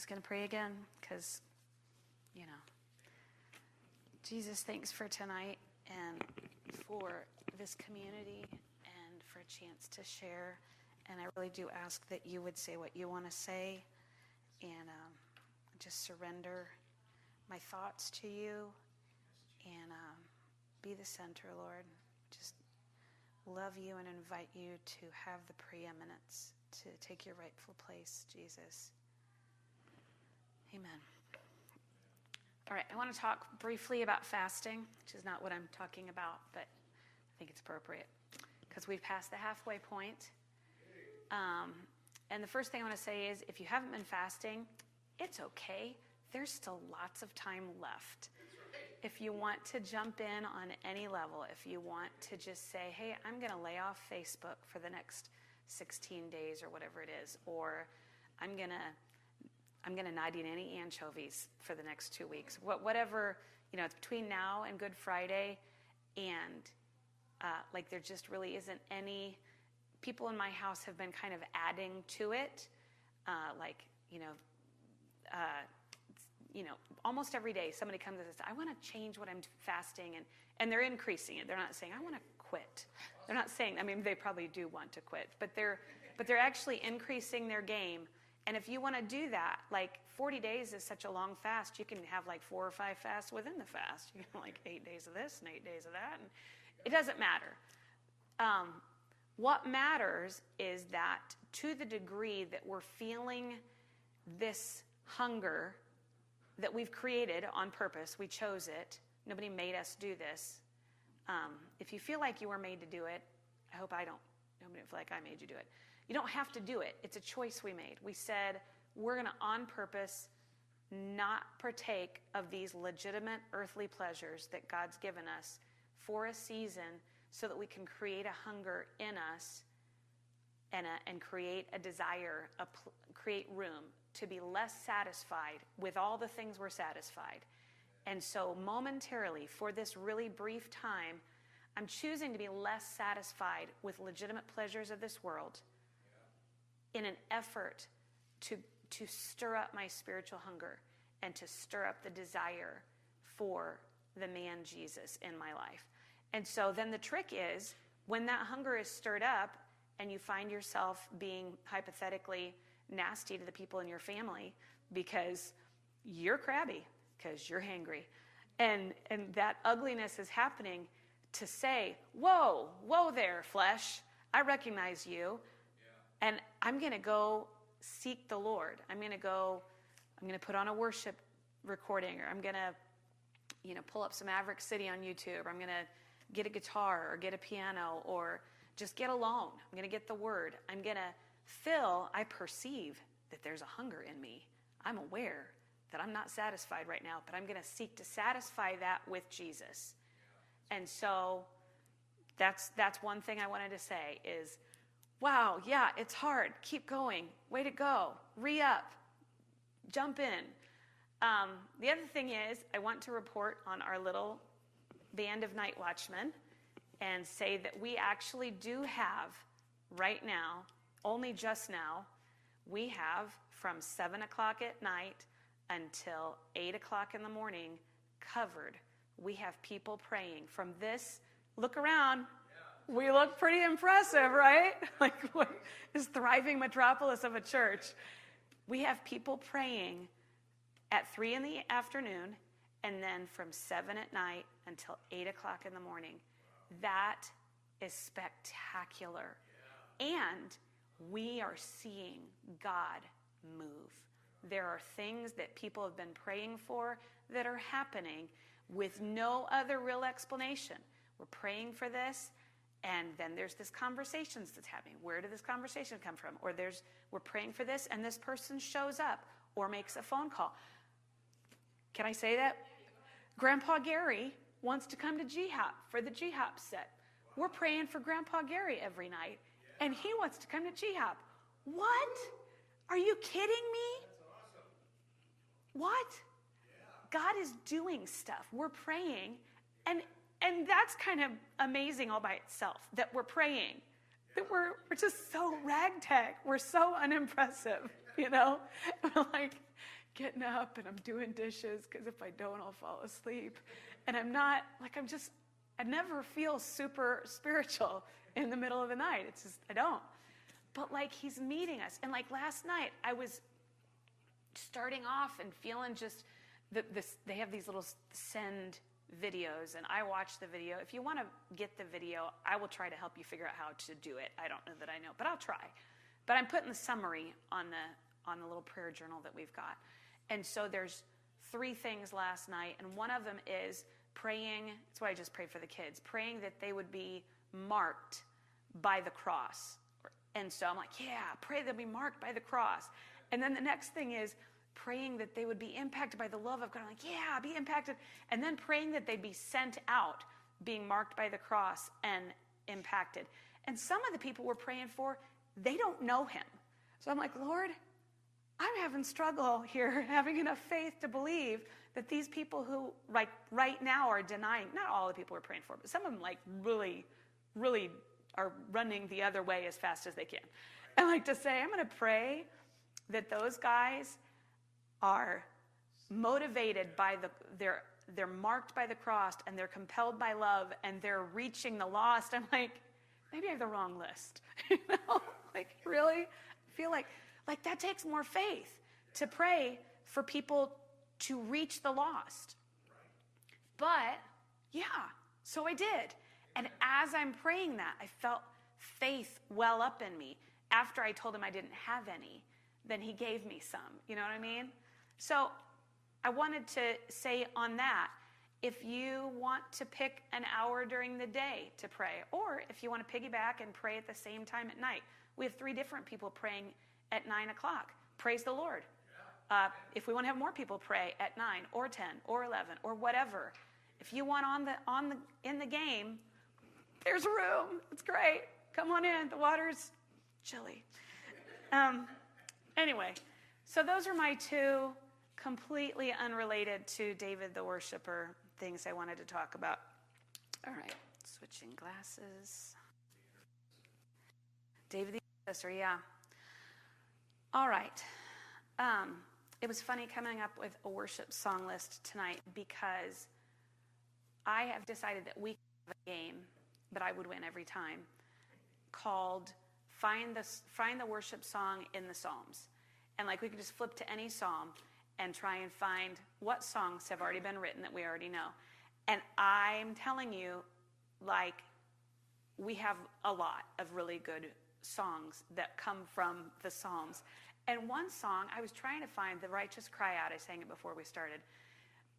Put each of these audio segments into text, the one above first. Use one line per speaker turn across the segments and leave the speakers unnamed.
just going to pray again because, Jesus, thanks for tonight and for this community and for a chance to share. And I really do ask that you would say what you want to say and just surrender my thoughts to you and be the center, Lord. Just love you and invite you to have the preeminence, to take your rightful place, Jesus. Amen. All right, I want to talk briefly about fasting, which is not what I'm talking about, but I think it's appropriate because we've passed the halfway point. And the first thing I want to say is if you haven't been fasting, it's okay. There's still lots of time left. If you want to jump in on any level, if you want to just say, hey, I'm going to lay off Facebook for the next 16 days or whatever it is, or I'm going to not eat any anchovies for the next 2 weeks. Whatever, it's between now and Good Friday, and there just really isn't any. People in my house have been kind of adding to it, almost every day somebody comes and says, I want to change what I'm fasting, and they're increasing it. They're not saying, I want to quit. They're not saying, they probably do want to quit, but they're actually increasing their game. And if you want to do that, 40 days is such a long fast, you can have 4 or 5 fasts within the fast. You can 8 days of this and 8 days of that, and it doesn't matter. What matters is that to the degree that we're feeling this hunger that we've created on purpose, we chose it. Nobody made us do this. If you feel like you were made to do it, I hope I don't. Nobody feel like I made you do it. You don't have to do it. It's a choice we made. We said we're going to, on purpose, not partake of these legitimate earthly pleasures that God's given us for a season so that we can create a hunger in us and create a desire, create room to be less satisfied with all the things we're satisfied. And so momentarily, for this really brief time, I'm choosing to be less satisfied with legitimate pleasures of this world in an effort to stir up my spiritual hunger and to stir up the desire for the man Jesus in my life. And so then the trick is, when that hunger is stirred up and you find yourself being hypothetically nasty to the people in your family because you're crabby, because you're hangry, and that ugliness is happening, to say, whoa there, flesh, I recognize you, and I'm going to go seek the Lord. I'm going to put on a worship recording, or I'm going to, pull up some Maverick City on YouTube, or I'm going to get a guitar or get a piano or just get alone. I'm going to get the word. I'm going to I perceive that there's a hunger in me. I'm aware that I'm not satisfied right now, but I'm going to seek to satisfy that with Jesus. And so that's one thing I wanted to say is, wow, yeah, it's hard. Keep going. Way to go. Re-up. Jump in. The other thing is, I want to report on our little band of night watchmen and say that we actually do have right now, only just now, we have from 7 o'clock at night until 8 o'clock in the morning covered. We have people praying from this. Look around. We look pretty impressive, right? What is thriving metropolis of a church? We have people praying at 3 in the afternoon and then from 7 at night until 8 o'clock in the morning. That is spectacular. And we are seeing God move. There are things that people have been praying for that are happening with no other real explanation. We're praying for this, and then there's this conversation that's happening. Where did this conversation come from? Or we're praying for this, and this person shows up or makes a phone call. Can I say that? Grandpa Gary wants to come to G-Hop for the G-Hop set. We're praying for Grandpa Gary every night, and he wants to come to G-Hop. What? Are you kidding me?
That's awesome.
What? Yeah. God is doing stuff. We're praying, and that's kind of amazing all by itself, that we're praying, that we're just so ragtag. We're so unimpressive, We're like, getting up and I'm doing dishes because if I don't, I'll fall asleep. And I'm not, like, I never feel super spiritual in the middle of the night. It's just, I don't. But, like, he's meeting us. And, like, last night, I was starting off and feeling just, they have these little send videos, and I watch the video. If you want to get the video, I will try to help you figure out how to do it. I don't know that I know, but I'll try. But I'm putting the summary on the little prayer journal that we've got. And so there's 3 things last night, and one of them is praying. That's why I just prayed for the kids, praying that they would be marked by the cross. And so I'm like, yeah, pray they'll be marked by the cross. And then the next thing is praying that they would be impacted by the love of God. I'm like, yeah, be impacted. And then praying that they'd be sent out, being marked by the cross and impacted. And some of the people we're praying for, they don't know him. So I'm like, Lord, I'm having struggle here, having enough faith to believe that these people who right now are denying, not all the people we're praying for, but some of them like really, really are running the other way as fast as they can. I like to say, I'm going to pray that those guys are motivated by they're marked by the cross and they're compelled by love and they're reaching the lost. I'm like, maybe I have the wrong list. You know, like really? I feel like that takes more faith to pray for people to reach the lost. But yeah, so I did. And as I'm praying that, I felt faith well up in me. After I told him I didn't have any, then he gave me some. You know what I mean? So I wanted to say on that, if you want to pick an hour during the day to pray, or if you want to piggyback and pray at the same time at night, we have 3 different people praying at 9 o'clock. Praise the Lord. If we want to have more people pray at 9 or 10 or 11 or whatever, if you want in the game, there's room. It's great. Come on in. The water's chilly. Anyway, so those are my 2 completely unrelated to David the worshiper things I wanted to talk about. All right, switching glasses. David the intercessor, yeah. All right. It was funny coming up with a worship song list tonight because I have decided that we can have a game, but I would win every time, called Find the Worship Song in the Psalms. And like we could just flip to any psalm and try and find what songs have already been written that we already know. And I'm telling you, like, we have a lot of really good songs that come from the Psalms. And one song, I was trying to find The Righteous Cry Out. I sang it before we started.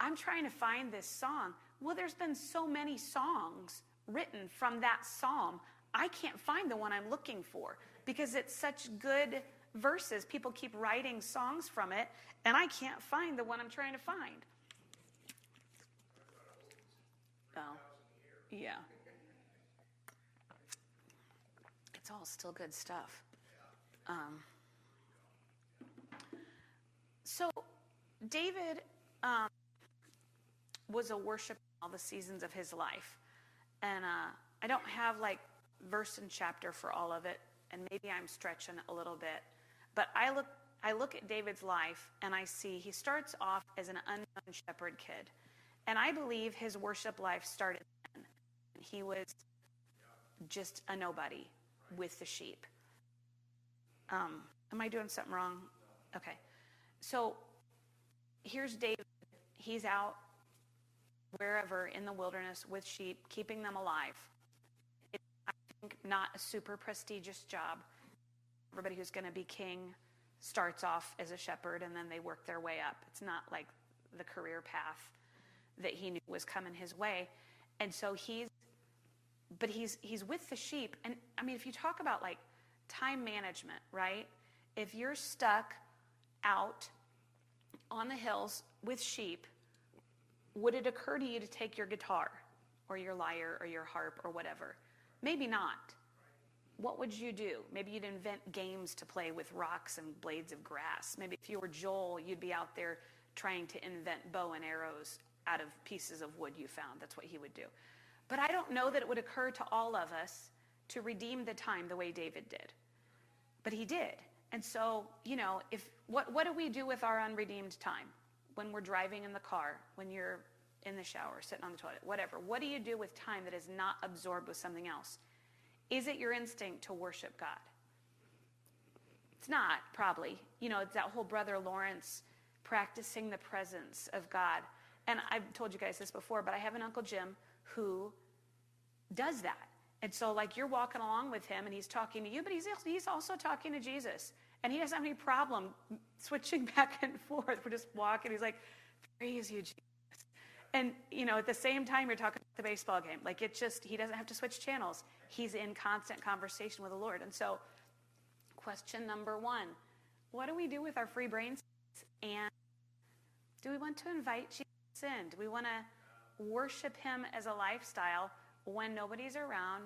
I'm trying to find this song. Well, there's been so many songs written from that psalm. I can't find the one I'm looking for because it's such good verses. People keep writing songs from it, and I can't find the one I'm trying to find. Oh, yeah. It's all still good stuff. So David was a worshiper in all the seasons of his life. And I don't have like verse and chapter for all of it, and maybe I'm stretching a little bit. But I look at David's life, and I see he starts off as an unknown shepherd kid. And I believe his worship life started then. He was just a nobody with the sheep. Am I doing something wrong? Okay. So here's David. He's out wherever in the wilderness with sheep, keeping them alive. It's, I think, not a super prestigious job. Everybody who's going to be king starts off as a shepherd and then they work their way up. It's not like the career path that he knew was coming his way. And so he's with the sheep. And I mean, if you talk about like time management, right? If you're stuck out on the hills with sheep, would it occur to you to take your guitar or your lyre or your harp or whatever? Maybe not. What would you do? Maybe you'd invent games to play with rocks and blades of grass. Maybe if you were Joel, you'd be out there trying to invent bow and arrows out of pieces of wood you found. That's what he would do. But I don't know that it would occur to all of us to redeem the time the way David did. But he did. And so, what do we do with our unredeemed time? When we're driving in the car, when you're in the shower, sitting on the toilet, whatever. What do you do with time that is not absorbed with something else? Is it your instinct to worship God? It's not, probably. It's that whole Brother Lawrence practicing the presence of God. And I've told you guys this before, but I have an Uncle Jim who does that. And so, you're walking along with him, and he's talking to you, but he's also talking to Jesus. And he doesn't have any problem switching back and forth. We're just walking. He's like, praise you, Jesus. And, at the same time, you're talking about the baseball game. He doesn't have to switch channels. He's in constant conversation with the Lord. And so, question number 1, what do we do with our free brain space? And do we want to invite Jesus in? Do we want to worship him as a lifestyle when nobody's around,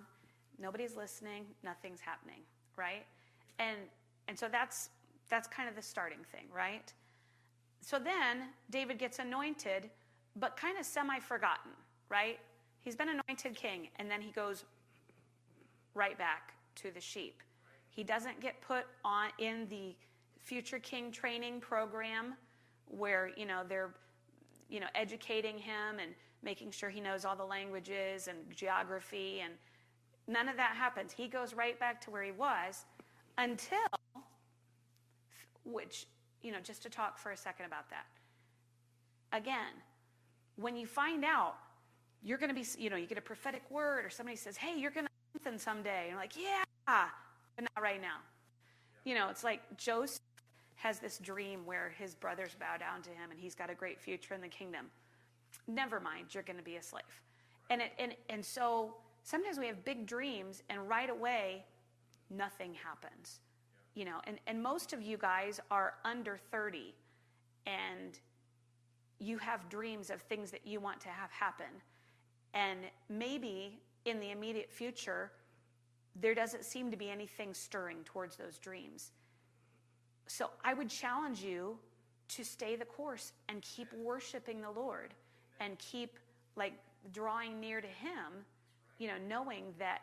nobody's listening, nothing's happening, right? And so that's kind of the starting thing, right? So then David gets anointed, but kind of semi-forgotten, right? He's been anointed king, and then he goes right back to the sheep. He doesn't get put on in the future king training program where, they're, educating him and making sure he knows all the languages and geography, and none of that happens. He goes right back to where he was until, just to talk for a second about that. Again, when you find out you're going to be, you get a prophetic word, or somebody says, hey, you're going to do something someday. And you're like, yeah, but not right now. It's like Joseph has this dream where his brothers bow down to him and he's got a great future in the kingdom. Never mind, you're going to be a slave. And so sometimes we have big dreams and right away, nothing happens. And most of you guys are under 30 and you have dreams of things that you want to have happen. And maybe in the immediate future, there doesn't seem to be anything stirring towards those dreams. So I would challenge you to stay the course and keep worshiping the Lord and keep drawing near to him, knowing that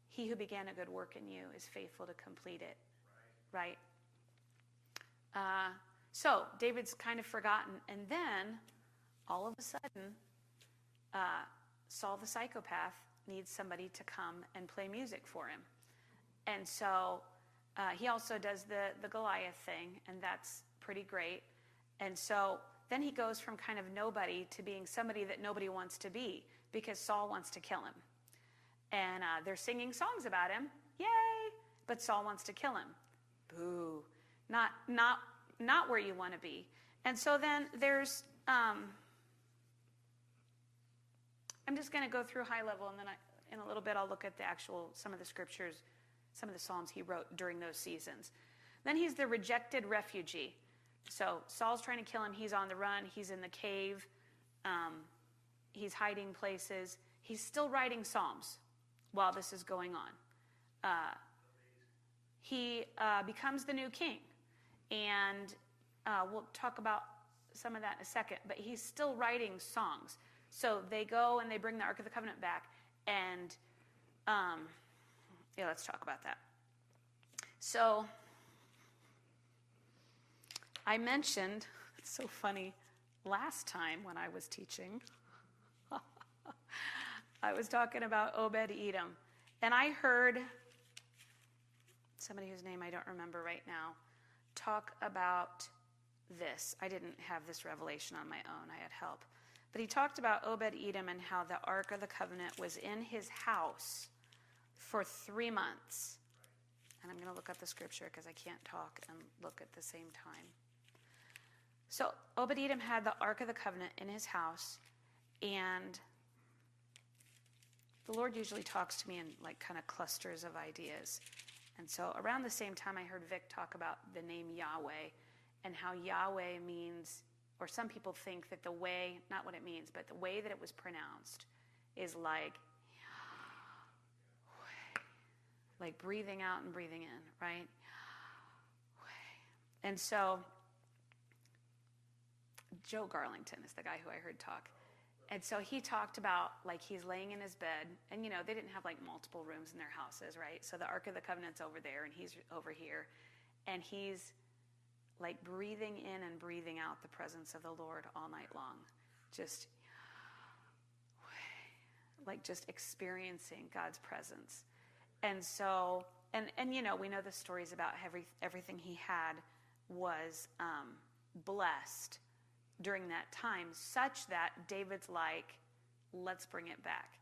he who began a good work in you is faithful to complete it. Right? So David's kind of forgotten. And then all of a sudden, Saul the psychopath needs somebody to come and play music for him. And so he also does the Goliath thing, and that's pretty great. And so then he goes from kind of nobody to being somebody that nobody wants to be because Saul wants to kill him. And they're singing songs about him. Yay! But Saul wants to kill him. Boo. Not where you want to be. And so then there's, I'm just going to go through high level, and then in a little bit I'll look at some of the scriptures, some of the Psalms he wrote during those seasons. Then he's the rejected refugee. So Saul's trying to kill him. He's on the run. He's in the cave. He's hiding places. He's still writing Psalms while this is going on. He becomes the new king. And we'll talk about some of that in a second. But he's still writing songs. So they go and they bring the Ark of the Covenant back. And, let's talk about that. So I mentioned, it's so funny, last time when I was teaching, I was talking about Obed-Edom. And I heard somebody whose name I don't remember right now talk about this. I didn't have this revelation on my own. I had help. But he talked about Obed-Edom and how the Ark of the Covenant was in his house for 3 months. And I'm going to look up the scripture because I can't talk and look at the same time. So Obed-Edom had the Ark of the Covenant in his house, and the Lord usually talks to me in kind of clusters of ideas. And so around the same time I heard Vic talk about the name Yahweh and how Yahweh means, or some people think that the way, not what it means, but the way that it was pronounced is like breathing out and breathing in, right? And so Joe Garlington is the guy who I heard talk. And so he talked about he's laying in his bed, and they didn't have multiple rooms in their houses, right? So the Ark of the Covenant's over there and he's over here. and he's like breathing in and breathing out the presence of the Lord all night long. Just experiencing God's presence. And so, and we know the stories about everything he had was blessed during that time, such that David's like, let's bring it back.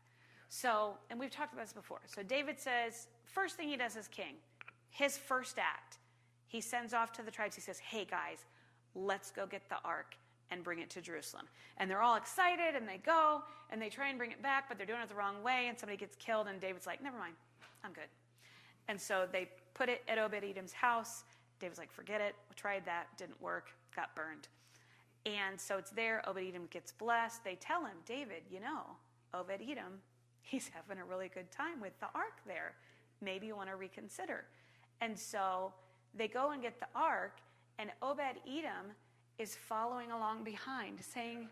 So, and we've talked about this before. So David says, first thing he does as king, his first act, he sends off to the tribes. He says, hey guys, let's go get the ark and bring it to Jerusalem. And they're all excited, and they go, and they try and bring it back, but they're doing it the wrong way, and somebody gets killed, and David's like, never mind, I'm good. And so they put it at Obed-Edom's house. David's like, forget it. We tried that. Didn't work. Got burned. And so it's there. Obed-Edom gets blessed. They tell him, David, Obed-Edom, he's having a really good time with the ark there. Maybe you want to reconsider. And so they go and get the ark, and Obed-Edom is following along behind, saying,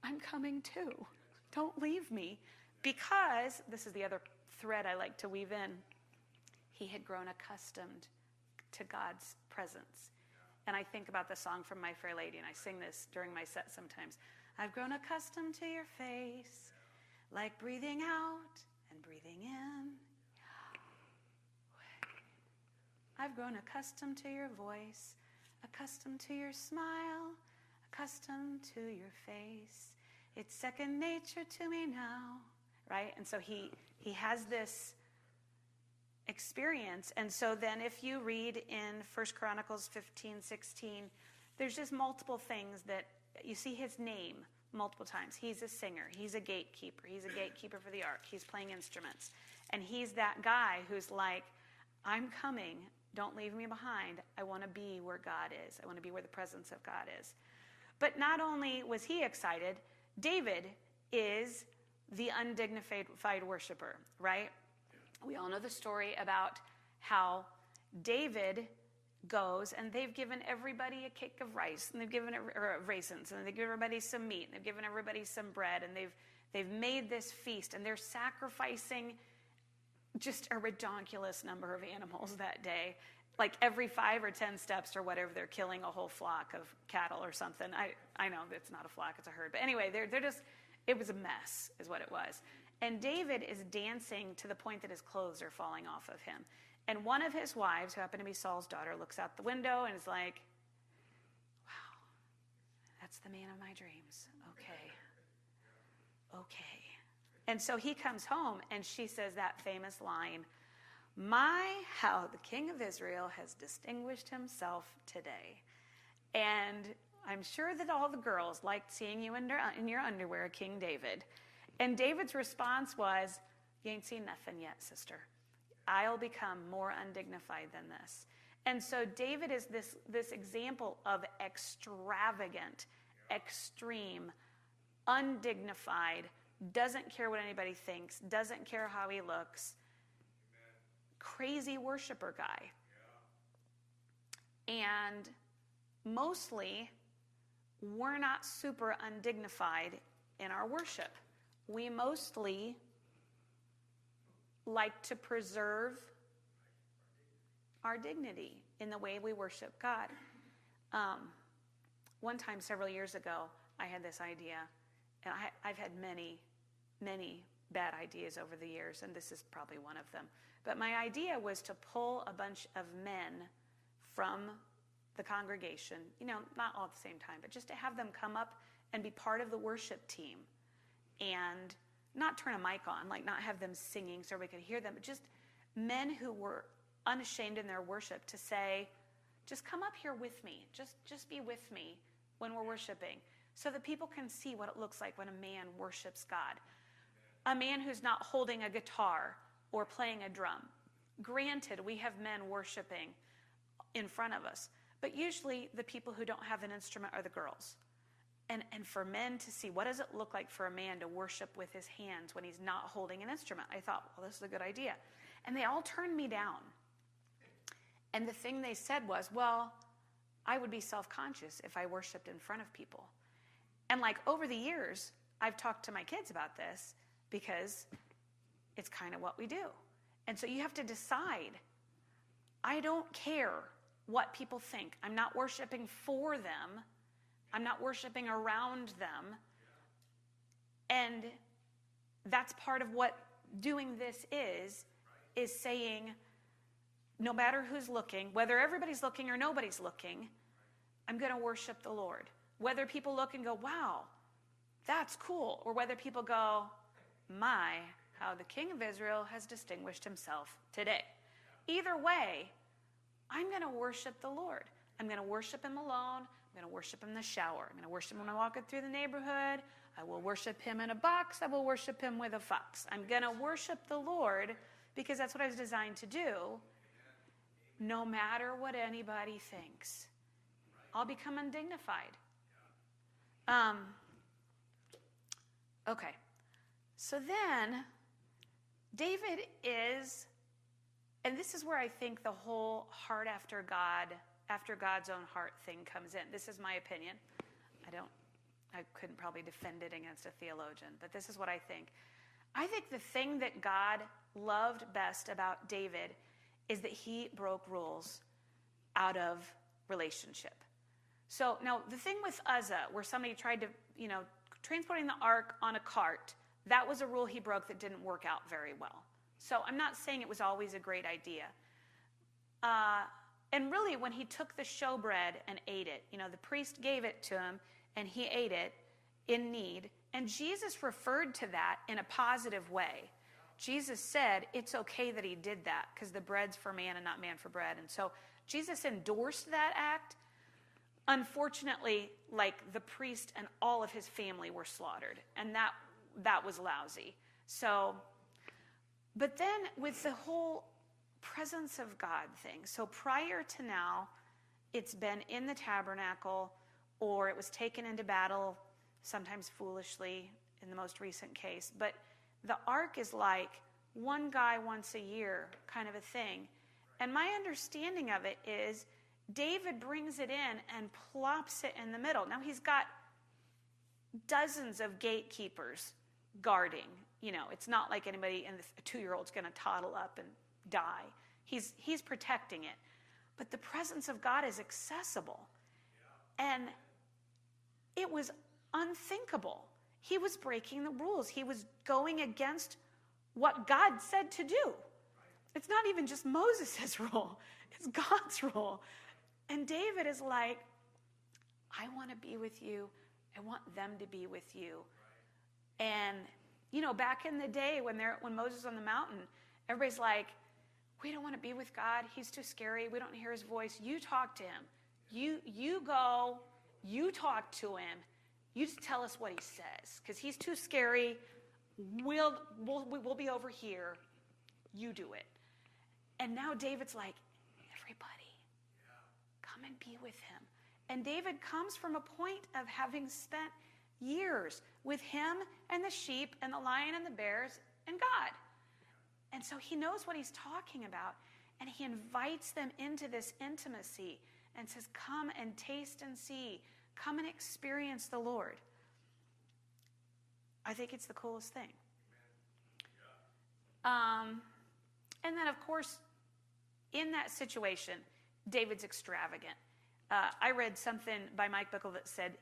I'm coming too. Don't leave me. Because, this is the other thread I like to weave in, he had grown accustomed to God's presence. And I think about the song from My Fair Lady, and I sing this during my set sometimes. I've grown accustomed to your face, like breathing out and breathing in. I've grown accustomed to your voice, accustomed to your smile, accustomed to your face. It's second nature to me now, right? And so he has this experience. And so then if you read in 1 Chronicles 15:16, there's just multiple things that you see his name multiple times. He's a singer. He's a gatekeeper. He's a gatekeeper for the ark. He's playing instruments. And he's that guy who's like, I'm coming. Don't leave me behind. I want to be where God is. I want to be where the presence of God is. But not only was he excited, David is the undignified worshiper, right? We all know the story about how David goes and they've given everybody a cake of rice, and they've given raisins, and they've given everybody some meat, and they've given everybody some bread, and they've made this feast, and they're sacrificing just a ridiculous number of animals that day. Like every 5 or 10 steps or whatever, they're killing a whole flock of cattle or something. I know it's not a flock, it's a herd. But anyway, they're just, it was a mess is what it was. And David is dancing to the point that his clothes are falling off of him. And one of his wives, who happened to be Saul's daughter, looks out the window and is like, wow, that's the man of my dreams. Okay. And so he comes home, and she says that famous line, how the king of Israel has distinguished himself today. And I'm sure that all the girls liked seeing you in your underwear, King David. And David's response was, you ain't seen nothing yet, sister. I'll become more undignified than this. And so David is this example of extravagant, extreme, undignified, doesn't care what anybody thinks, doesn't care how he looks, crazy worshiper guy. And mostly, we're not super undignified in our worship. We mostly like to preserve our dignity in the way we worship God. One time several years ago, I had this idea, and I've had many, many bad ideas over the years, and this is probably one of them. But my idea was to pull a bunch of men from the congregation, not all at the same time, but just to have them come up and be part of the worship team and not turn a mic on, like not have them singing so we could hear them, but just men who were unashamed in their worship to say, just come up here with me, just be with me when we're worshiping, so that people can see what it looks like when a man worships God. A man who's not holding a guitar or playing a drum. Granted, we have men worshiping in front of us, but usually the people who don't have an instrument are the girls. And for men to see, what does it look like for a man to worship with his hands when he's not holding an instrument? I thought, well, this is a good idea. And they all turned me down. And the thing they said was, well, I would be self-conscious if I worshiped in front of people. And like over the years, I've talked to my kids about this because it's kind of what we do. And so you have to decide, I don't care what people think. I'm not worshiping for them. I'm not worshiping around them. And that's part of what doing this is saying, no matter who's looking, whether everybody's looking or nobody's looking, I'm going to worship the Lord. Whether people look and go, wow, that's cool, or whether people go, my, how the King of Israel has distinguished himself today. Either way, I'm going to worship the Lord. I'm going to worship him alone. I'm going to worship him in the shower. I'm going to worship him when I'm walking through the neighborhood. I will worship him in a box. I will worship him with a fox. I'm going to worship the Lord because that's what I was designed to do, no matter what anybody thinks. I'll become undignified. Okay. So then, David is, and this is where I think the whole heart after God's own heart thing comes in. This is my opinion. I couldn't probably defend it against a theologian, but this is what I think. I think the thing that God loved best about David is that he broke rules out of relationship. So now the thing with Uzzah, where somebody tried to, transporting the ark on a cart, that was a rule he broke that didn't work out very well. So I'm not saying it was always a great idea. And really, when he took the showbread and ate it, the priest gave it to him, and he ate it in need. And Jesus referred to that in a positive way. Jesus said it's okay that he did that because the bread's for man and not man for bread. And so Jesus endorsed that act. Unfortunately, the priest and all of his family were slaughtered, and that was lousy. So, but then with the whole presence of God thing, so prior to now, it's been in the tabernacle, or it was taken into battle, sometimes foolishly in the most recent case. But the ark is like one guy once a year kind of a thing. And my understanding of it is David brings it in and plops it in the middle. Now he's got dozens of gatekeepers guarding. It's not like anybody, and a 2-year-old's going to toddle up and die. He's protecting it. But the presence of God is accessible. And it was unthinkable. He was breaking the rules. He was going against what God said to do. It's not even just Moses' rule. It's God's rule. And David is like, I want to be with you. I want them to be with you. And, back in the day when Moses was on the mountain, everybody's like, we don't want to be with God. He's too scary. We don't hear his voice. You talk to him. You go, you talk to him. You just tell us what he says because he's too scary. We'll be over here. You do it. And now David's like, everybody, come and be with him. And David comes from a point of having spent years with him and the sheep and the lion and the bears and God. And so he knows what he's talking about. And he invites them into this intimacy and says, come and taste and see. Come and experience the Lord. I think it's the coolest thing. And then, of course, in that situation, David's extravagant. I read something by Mike Bickle that said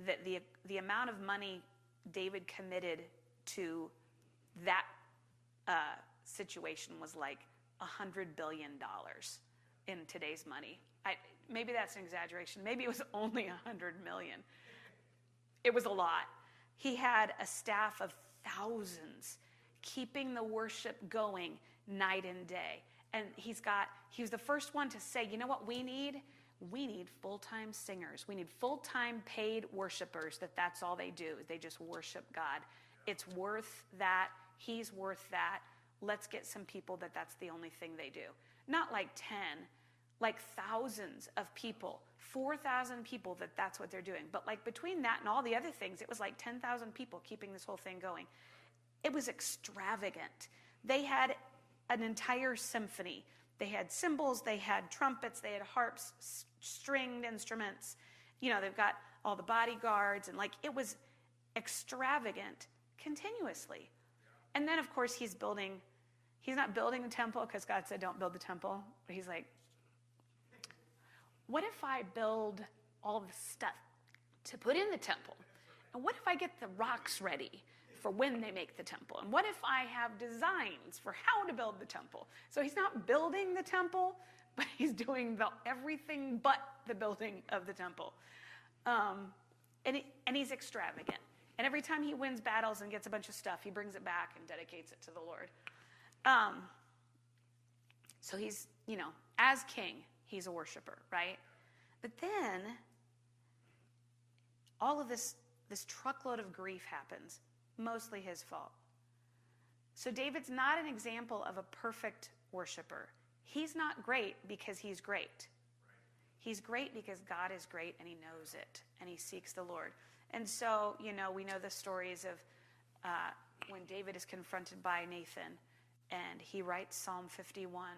that the amount of money David committed to that situation was like $100 billion in today's money. Maybe that's an exaggeration. Maybe it was only 100 million. It was a lot. He had a staff of thousands keeping the worship going night and day. And he was the first one to say, you know what we need? We need full-time singers. We need full-time paid worshipers that's all they do. They just worship God. It's worth that. He's worth that. Let's get some people that's the only thing they do. Not like 10, like thousands of people, 4,000 people that's what they're doing. But like between that and all the other things, it was like 10,000 people keeping this whole thing going. It was extravagant. They had an entire symphony. They had cymbals, they had trumpets, they had harps, stringed instruments. They've got all the bodyguards, and it was extravagant continuously. And then, of course, he's not building the temple because God said don't build the temple. But he's like, what if I build all the stuff to put in the temple? And what if I get the rocks ready for when they make the temple? And what if I have designs for how to build the temple? So he's not building the temple, but he's doing everything but the building of the temple. And he's extravagant. And every time he wins battles and gets a bunch of stuff, he brings it back and dedicates it to the Lord. So he's, as king, he's a worshiper, right? But then all of this truckload of grief happens, mostly his fault. So David's not an example of a perfect worshiper. He's not great because he's great. He's great because God is great and he knows it and he seeks the Lord. And so, we know the stories of when David is confronted by Nathan and he writes Psalm 51,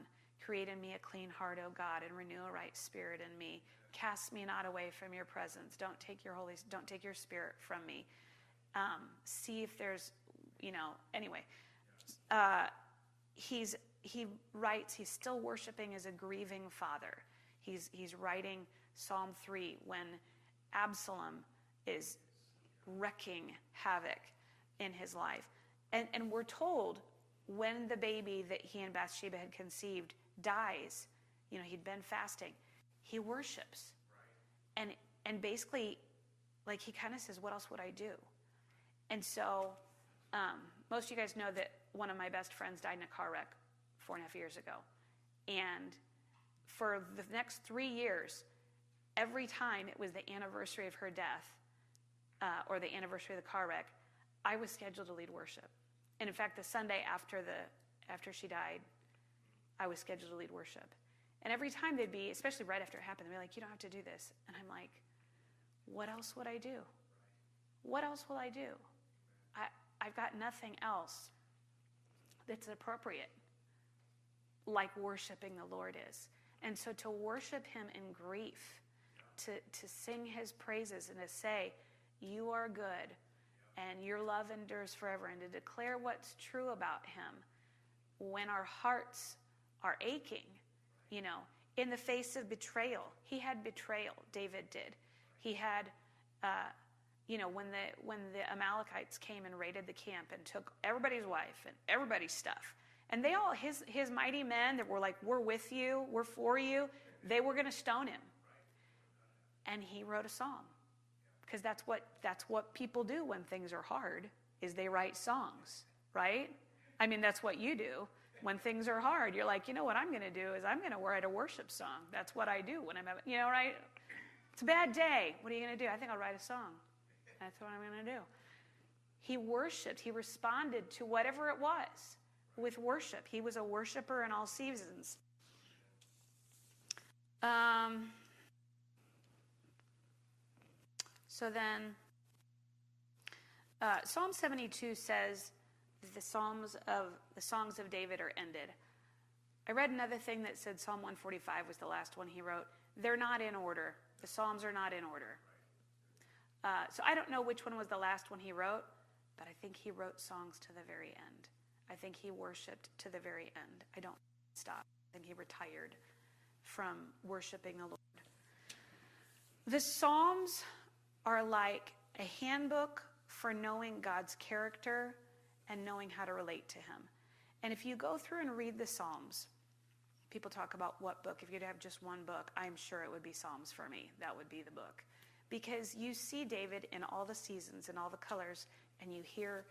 create in me a clean heart, O God, and renew a right spirit in me. Cast me not away from your presence. Don't take your spirit from me. See if there's, anyway. He writes, he's still worshiping as a grieving father. He's writing Psalm 3 when Absalom is wrecking havoc in his life. And we're told when the baby that he and Bathsheba had conceived dies, he'd been fasting, he worships. Right. And basically, he kind of says, what else would I do? And so most of you guys know that one of my best friends died in a car wreck 4.5 years ago. And for the next 3 years, every time it was the anniversary of her death or the anniversary of the car wreck, I was scheduled to lead worship. And in fact, the Sunday after she died, I was scheduled to lead worship. And every time they'd be, especially right after it happened, they'd be like, you don't have to do this. And I'm like, what else would I do? What else will I do? I've got nothing else that's appropriate like worshiping the Lord is. And so to worship him in grief, to sing his praises and to say, you are good and your love endures forever, and to declare what's true about him when our hearts are aching, in the face of betrayal. He had betrayal, David did. He had, when the Amalekites came and raided the camp and took everybody's wife and everybody's stuff, and they all, his mighty men that were like, we're with you, we're for you, they were going to stone him. And he wrote a song, because that's what people do when things are hard, is they write songs, right? I mean, that's what you do. When things are hard, you're like, what I'm going to do is I'm going to write a worship song. That's what I do when I'm, right? It's a bad day. What are you going to do? I think I'll write a song. That's what I'm going to do. He worshiped. He responded to whatever it was with worship. He was a worshiper in all seasons. So then, Psalm 72 says the songs of David are ended. I read another thing that said Psalm 145 was the last one he wrote. They're not in order. The Psalms are not in order. So I don't know which one was the last one he wrote, but I think he wrote songs to the very end. I think he worshiped to the very end. I don't stop. I think he retired from worshiping the Lord. The Psalms are like a handbook for knowing God's character and knowing how to relate to him. And if you go through and read the Psalms, people talk about what book. If you'd have just one book, I'm sure it would be Psalms for me. That would be the book. Because you see David in all the seasons and all the colors, and you hear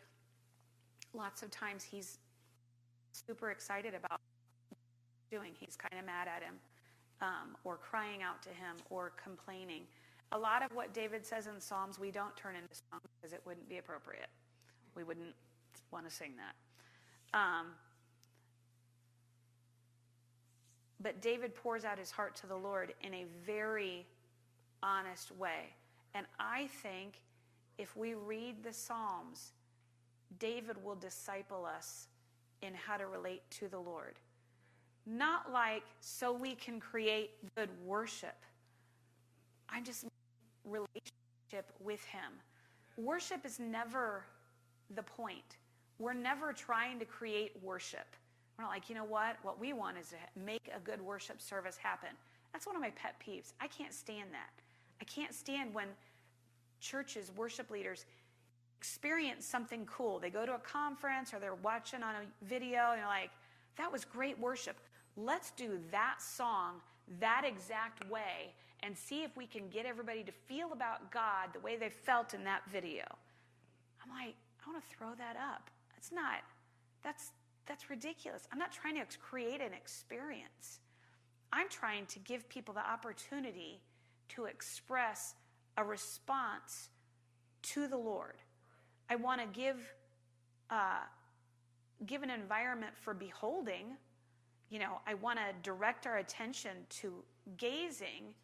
lots of times he's super excited about what he's doing. He's kind of mad at him, or crying out to him, or complaining. A lot of what David says in Psalms we don't turn into songs because it wouldn't be appropriate. We wouldn't want to sing that. But David pours out his heart to the Lord in a very honest way. And I think if we read the Psalms, David will disciple us in how to relate to the Lord. Not like so we can create good worship. I'm just relationship with him. Worship is never the point. We're never trying to create worship. We're not like, what we want is to make a good worship service happen. That's one of my pet peeves. I can't stand that. I can't stand when churches, worship leaders, experience something cool. They go to a conference or they're watching on a video and they're like, that was great worship. Let's do that song that exact way and see if we can get everybody to feel about God the way they felt in that video. I'm like, I want to throw that up. That's ridiculous. I'm not trying to create an experience. I'm trying to give people the opportunity to express a response to the Lord. I want to give an environment for beholding. I want to direct our attention to gazing,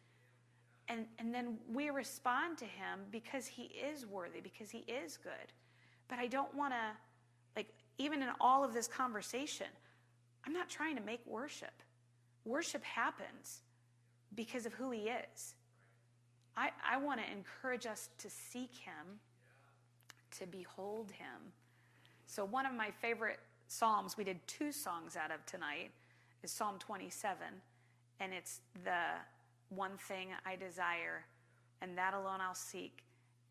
and then we respond to him because he is worthy, because he is good. But I don't want to, even in all of this conversation, I'm not trying to make worship. Worship happens because of who he is. I want to encourage us to seek him, to behold him. So one of my favorite psalms, we did 2 songs out of tonight, is Psalm 27. And it's the one thing I desire, and that alone I'll seek,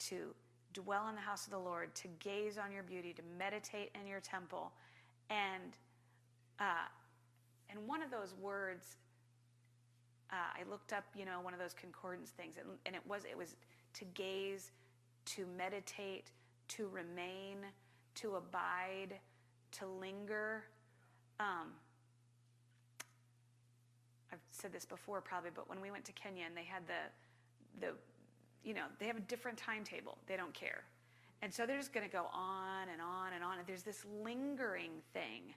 to dwell in the house of the Lord, to gaze on your beauty, to meditate in your temple. And one of those words, I looked up, one of those concordance things, and it was to gaze, to meditate, to remain, to abide, to linger. I've said this before probably, but when we went to Kenya and they had they have a different timetable. They don't care. And so they're just going to go on and on and on. And there's this lingering thing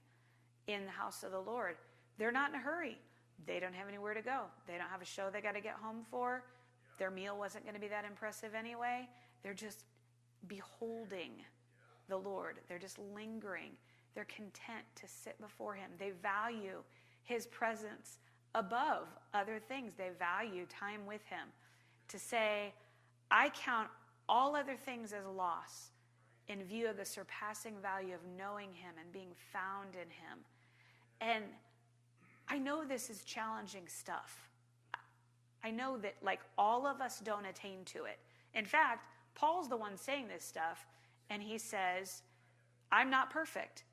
in the house of the Lord. They're not in a hurry. They don't have anywhere to go. They don't have a show they got to get home for. Their meal wasn't going to be that impressive anyway. They're just beholding the Lord. They're just lingering. They're content to sit before him. They value his presence above other things. They value time with him. To say, I count all other things as loss in view of the surpassing value of knowing him and being found in him. And I know this is challenging stuff. I know that all of us don't attain to it. In fact, Paul's the one saying this stuff, and he says, I'm not perfect.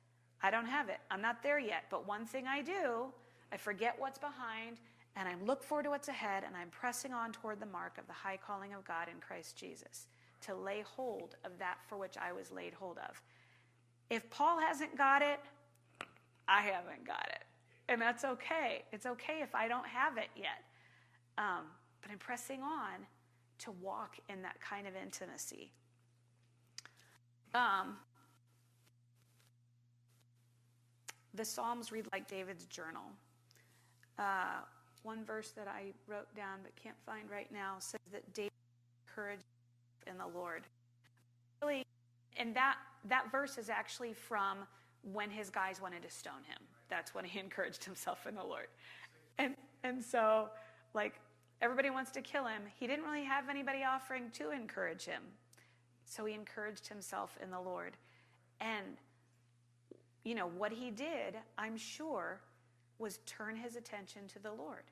I don't have it. I'm not there yet. But one thing I do, I forget what's behind, and I look forward to what's ahead, and I'm pressing on toward the mark of the high calling of God in Christ Jesus, to lay hold of that for which I was laid hold of. If Paul hasn't got it, I haven't got it. And that's okay. It's okay if I don't have it yet. But I'm pressing on to walk in that kind of intimacy. The Psalms read like David's journal. One verse that I wrote down but can't find right now says that David encouraged in the Lord. Really, and that verse is actually from when his guys wanted to stone him. That's when he encouraged himself in the Lord. And so, everybody wants to kill him. He didn't really have anybody offering to encourage him. So he encouraged himself in the Lord. And, what he did, I'm sure, was turn his attention to the Lord.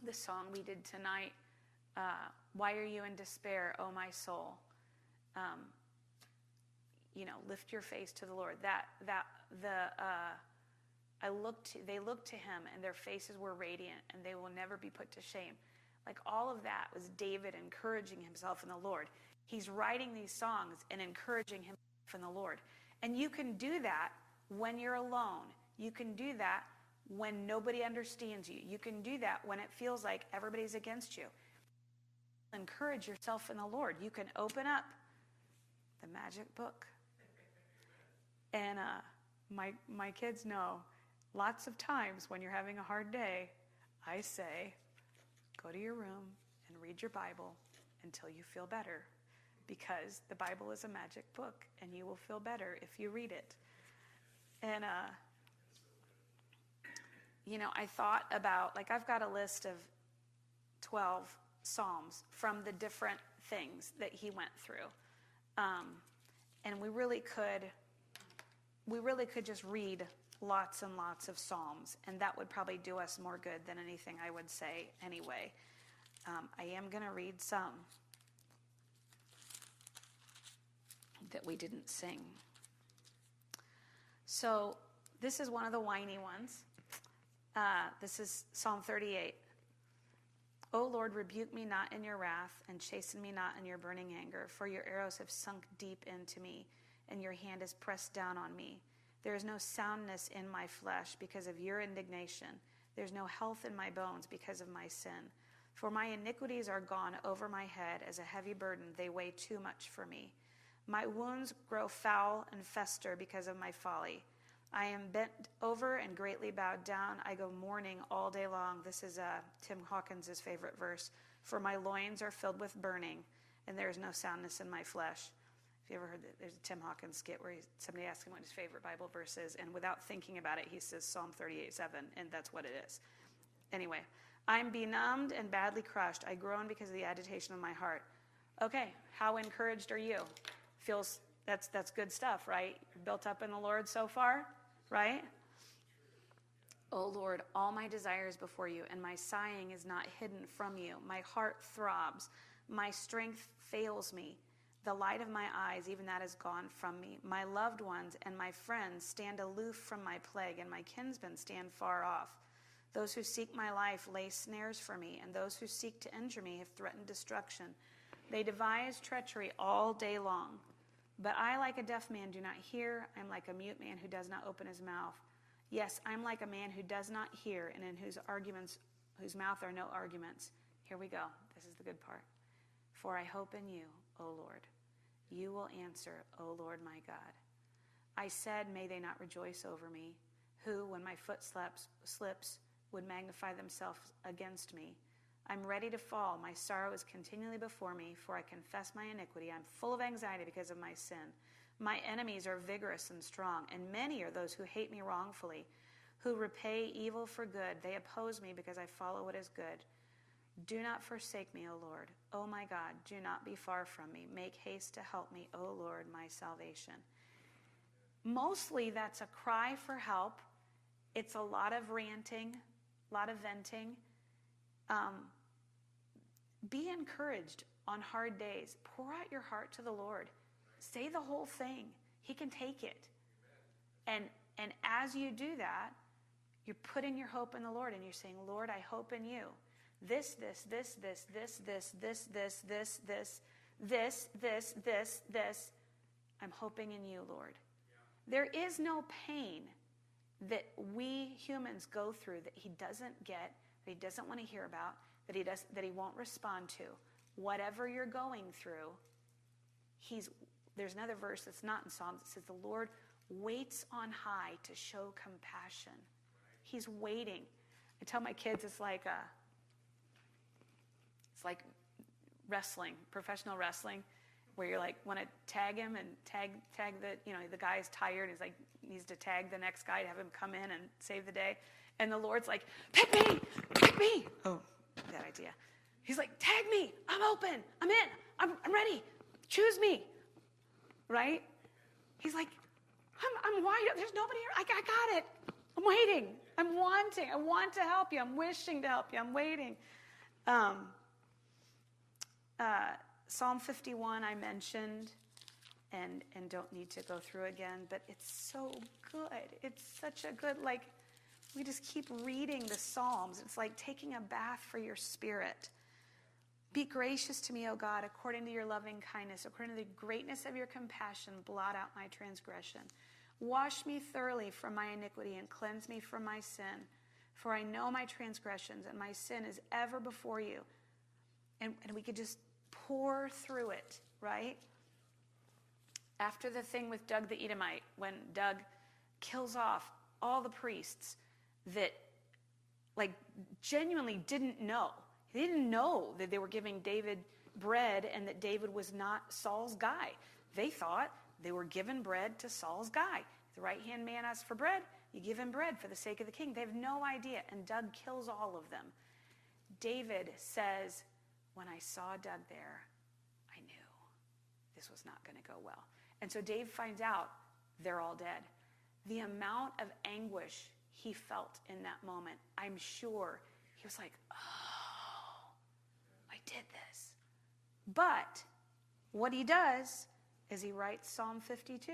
The song we did tonight, Why Are You in Despair, O My Soul? Lift your face to the Lord. They looked to him, and their faces were radiant, and they will never be put to shame. All of that was David encouraging himself in the Lord. He's writing these songs and encouraging himself in the Lord. And you can do that when you're alone. You can do that when nobody understands you. You can do that when it feels like everybody's against you. Encourage yourself in the Lord. You can open up the magic book. And my kids know lots of times when you're having a hard day, I say, go to your room and read your Bible until you feel better, because the Bible is a magic book and you will feel better if you read it. And, I thought about, I've got a list of 12 Psalms from the different things that he went through. And we really could just read lots and lots of Psalms, and that would probably do us more good than anything I would say anyway. I am going to read some that we didn't sing. So this is one of the whiny ones. This is Psalm 38. O Lord, rebuke me not in your wrath, and chasten me not in your burning anger, for your arrows have sunk deep into me, and your hand is pressed down on me. There is no soundness in my flesh because of your indignation. There is no health in my bones because of my sin. For my iniquities are gone over my head as a heavy burden. They weigh too much for me. My wounds grow foul and fester because of my folly. I am bent over and greatly bowed down. I go mourning all day long. This is Tim Hawkins' favorite verse. For my loins are filled with burning, and there is no soundness in my flesh. If you ever heard that, there's a Tim Hawkins skit where somebody asks him what his favorite Bible verse is, and without thinking about it, he says Psalm 38:7, and that's what it is. Anyway, I'm benumbed and badly crushed. I groan because of the agitation of my heart. Okay, how encouraged are you? Feels that's good stuff, right? You're built up in the Lord so far, right? O Lord, all my desire is before you, and my sighing is not hidden from you. My heart throbs. My strength fails me. The light of my eyes, even that is gone from me. My loved ones and my friends stand aloof from my plague, and my kinsmen stand far off. Those who seek my life lay snares for me, and those who seek to injure me have threatened destruction. They devise treachery all day long. But I, like a deaf man, do not hear. I am like a mute man who does not open his mouth. Yes, I am like a man who does not hear, and in whose mouth are no arguments. Here we go. This is the good part. For I hope in you, O Lord. You will answer, O Lord my God. I said, may they not rejoice over me, who, when my foot slips, would magnify themselves against me. I'm ready to fall. My sorrow is continually before me, for I confess my iniquity. I'm full of anxiety because of my sin. My enemies are vigorous and strong, and many are those who hate me wrongfully, who repay evil for good. They oppose me because I follow what is good. Do not forsake me, O Lord. O my God, do not be far from me. Make haste to help me, O Lord, my salvation. Mostly that's a cry for help. It's a lot of ranting, a lot of venting. Be encouraged on hard days. Pour out your heart to the Lord. Say the whole thing. He can take it. And as you do that, you're putting your hope in the Lord, and you're saying, Lord, I hope in you. This, I'm hoping in you, Lord. There is no pain that we humans go through that he doesn't get, that he doesn't want to hear about, that he won't respond to. Whatever you're going through, there's another verse that's not in Psalms. It says the Lord waits on high to show compassion. He's waiting. I tell my kids it's like wrestling, professional wrestling, where you're like want to tag him and tag the guy's tired. He's like needs to tag the next guy to have him come in and save the day, and the Lord's like, pick me. Oh, bad idea. He's like, tag me. I'm open. I'm in. I'm ready. Choose me. Right? He's like, I'm wide. There's nobody here. I got it. I'm waiting. I want to help you. I'm wishing to help you. I'm waiting. Psalm 51 I mentioned and don't need to go through again, but it's so good. It's such a good, we just keep reading the Psalms. It's like taking a bath for your spirit. Be gracious to me, O God, according to your loving kindness, according to the greatness of your compassion, blot out my transgression. Wash me thoroughly from my iniquity and cleanse me from my sin. For I know my transgressions, and my sin is ever before you. And we could just pour through it, right? After the thing with Doug the Edomite, when Doug kills off all the priests that genuinely didn't know. They didn't know that they were giving David bread and that David was not Saul's guy. They thought they were giving bread to Saul's guy. The right-hand man asks for bread, you give him bread for the sake of the king. They have no idea, and Doug kills all of them. David says, when I saw Doug there, I knew this was not going to go well. And so Dave finds out they're all dead. the amount of anguish he felt in that moment, I'm sure he was like, oh, I did this. But what he does is he writes Psalm 52.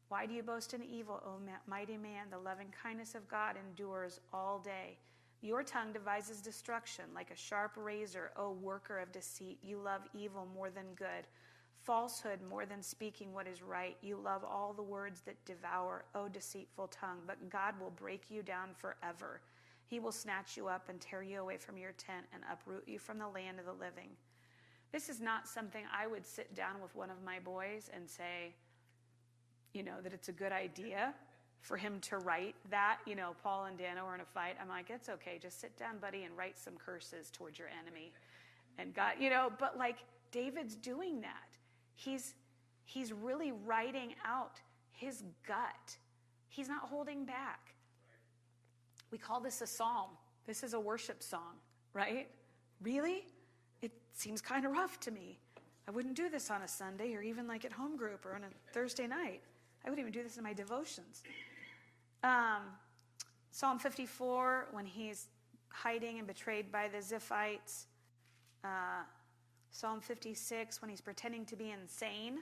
Why do you boast in evil, O mighty man? The loving kindness of God endures all day. Your tongue devises destruction like a sharp razor, O worker of deceit. You love evil more than good, falsehood more than speaking what is right. You love all the words that devour, O deceitful tongue. But God will break you down forever. He will snatch you up and tear you away from your tent and uproot you from the land of the living. This is not something I would sit down with one of my boys and say, that it's a good idea for him to write that. Paul and Dano were in a fight. I'm like, it's okay. Just sit down, buddy, and write some curses towards your enemy. And God, but like David's doing that. He's really writing out his gut. He's not holding back. We call this a psalm. This is a worship song, right? Really? It seems kind of rough to me. I wouldn't do this on a Sunday or even like at home group or on a Thursday night. I wouldn't even do this in my devotions. Psalm 54, when he's hiding and betrayed by the Ziphites. Psalm 56, when he's pretending to be insane,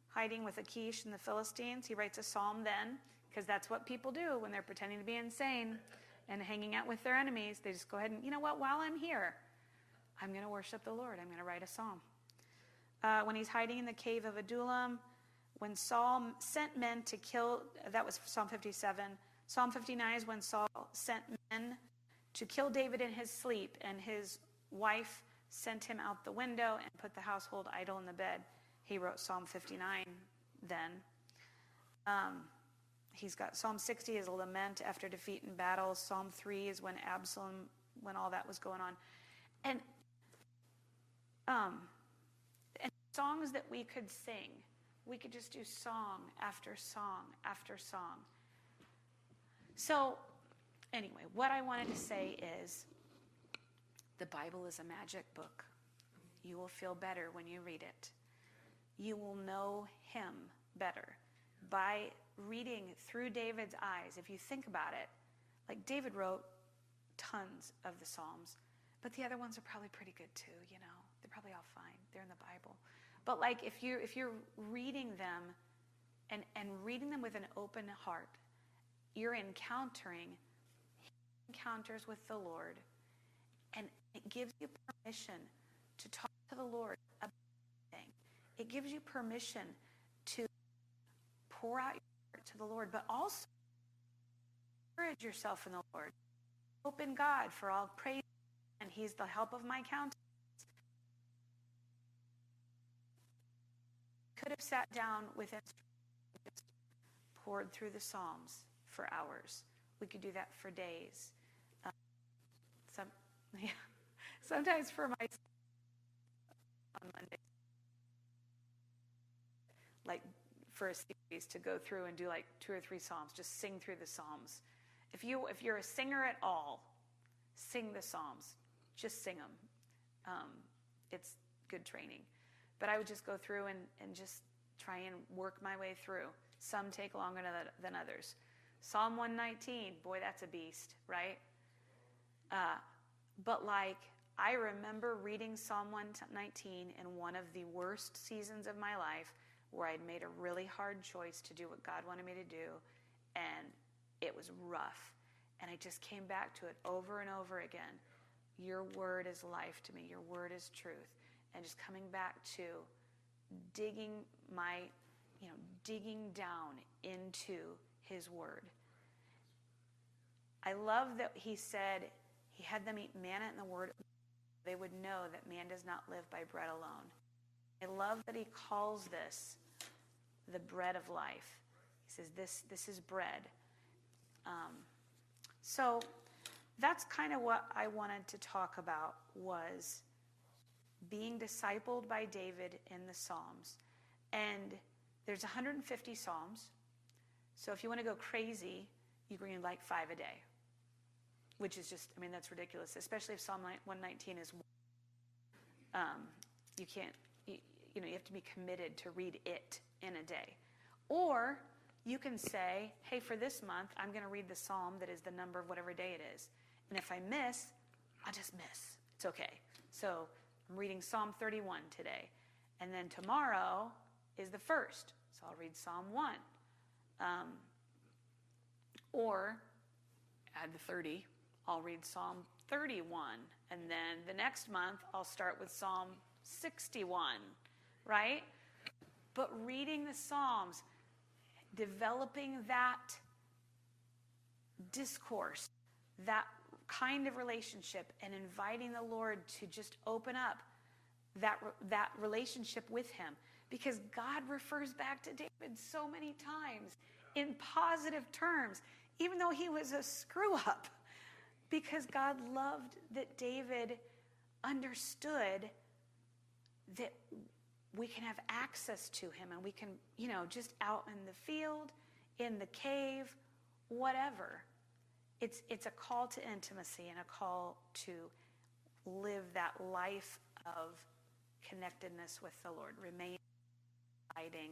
hiding with Achish and the Philistines. He writes a psalm then, because that's what people do when they're pretending to be insane and hanging out with their enemies. They just go ahead and, while I'm here, I'm going to worship the Lord. I'm going to write a psalm. When he's hiding in the cave of Adullam, when Saul sent men to kill, that was Psalm 57. Psalm 59 is when Saul sent men to kill David in his sleep, and his wife sent him out the window and put the household idol in the bed. He wrote Psalm 59 then. He's got Psalm 60 is a lament after defeat in battle. Psalm 3 is when Absalom, when all that was going on. And songs that we could sing, we could just do song after song after song. So anyway, what I wanted to say is the Bible is a magic book. You will feel better when you read it. You will know him better by reading through David's eyes. If you think about it, like David wrote tons of the Psalms, but the other ones are probably pretty good too, They're probably all fine. They're in the Bible. But like if you're reading them and reading them with an open heart, you're encountering encounters with the Lord, and it gives you permission to talk to the Lord about anything. It gives you permission to pour out your heart to the Lord, but also encourage yourself in the Lord. Hope in God, for all praise, and he's the help of my countenance. Could have sat down with instruments and just poured through the Psalms for hours. We could do that for days. Sometimes for my on Monday, like for a series, to go through and do like 2 or 3 Psalms, just sing through the Psalms. If you're a singer at all, sing the Psalms. Just sing them. It's good training. But I would just go through and just try and work my way through. Some take longer than others. Psalm 119, boy, that's a beast, right? But I remember reading Psalm 119 in one of the worst seasons of my life, where I'd made a really hard choice to do what God wanted me to do, and it was rough. And I just came back to it over and over again. Your word is life to me. Your word is truth. And just coming back to digging down into his word. I love that he said he had them eat manna in the word. They would know that man does not live by bread alone. I love that he calls this the bread of life. He says this is bread. So that's kind of what I wanted to talk about, was being discipled by David in the Psalms. And there's 150 Psalms. So if you want to go crazy, you can read like 5 a day, which is just, that's ridiculous, especially if Psalm 119 is you have to be committed to read it in a day. Or you can say, hey, for this month, I'm going to read the psalm that is the number of whatever day it is. And if I miss, I'll just miss. It's okay. So I'm reading Psalm 31 today. And then tomorrow is the first. So I'll read Psalm 1. Or add the 30. I'll read Psalm 31. And then the next month, I'll start with Psalm 61. Right? But reading the Psalms, developing that discourse, that kind of relationship, and inviting the Lord to just open up that relationship with him. Because God refers back to David so many times in positive terms, even though he was a screw up. Because God loved that David understood that we can have access to him, and we can, just out in the field, in the cave, whatever. It's a call to intimacy and a call to live that life of connectedness with the Lord. Remain abiding,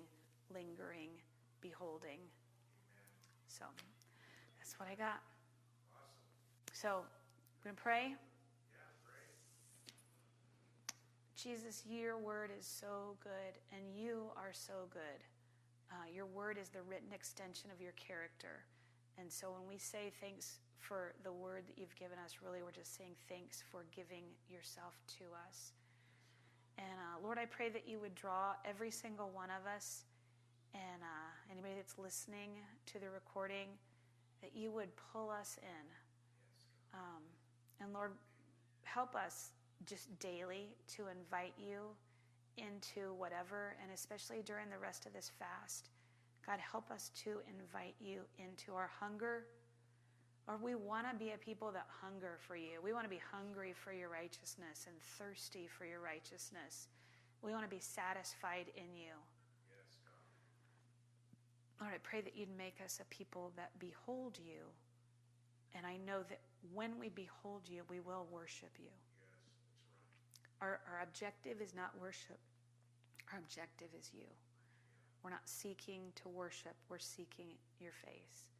lingering, beholding. So that's what I got. So we're going to pray. Jesus, your word is so good, and you are so good. Your word is the written extension of your character. And so when we say thanks for the word that you've given us, really we're just saying thanks for giving yourself to us. And Lord, I pray that you would draw every single one of us, and anybody that's listening to the recording, that you would pull us in. And Lord, help us just daily to invite you into whatever, and especially during the rest of this fast. God, help us to invite you into our hunger. Or we want to be a people that hunger for you. We want to be hungry for your righteousness and thirsty for your righteousness. We want to be satisfied in you.
Yes, God.
Lord, I pray that you'd make us a people that behold you. And I know that when we behold you, we will worship you.
Yes, that's right.
Our objective is not worship. Our objective is you. We're not seeking to worship. We're seeking your face.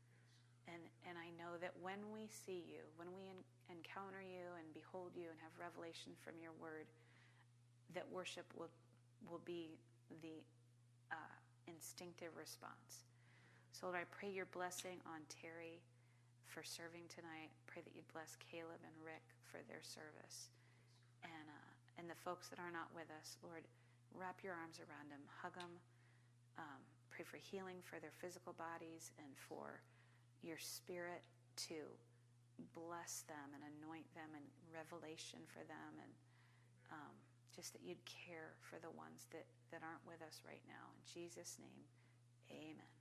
And I know that when we see you, when we encounter you and behold you and have revelation from your word, that worship will be the instinctive response. So Lord, I pray your blessing on Terry for serving tonight. Pray that you'd bless Caleb and Rick for their service. And the folks that are not with us, Lord, wrap your arms around them, hug them. Pray for healing for their physical bodies and for your spirit to bless them and anoint them and revelation for them, and just that you'd care for the ones that aren't with us right now. In Jesus' name, amen.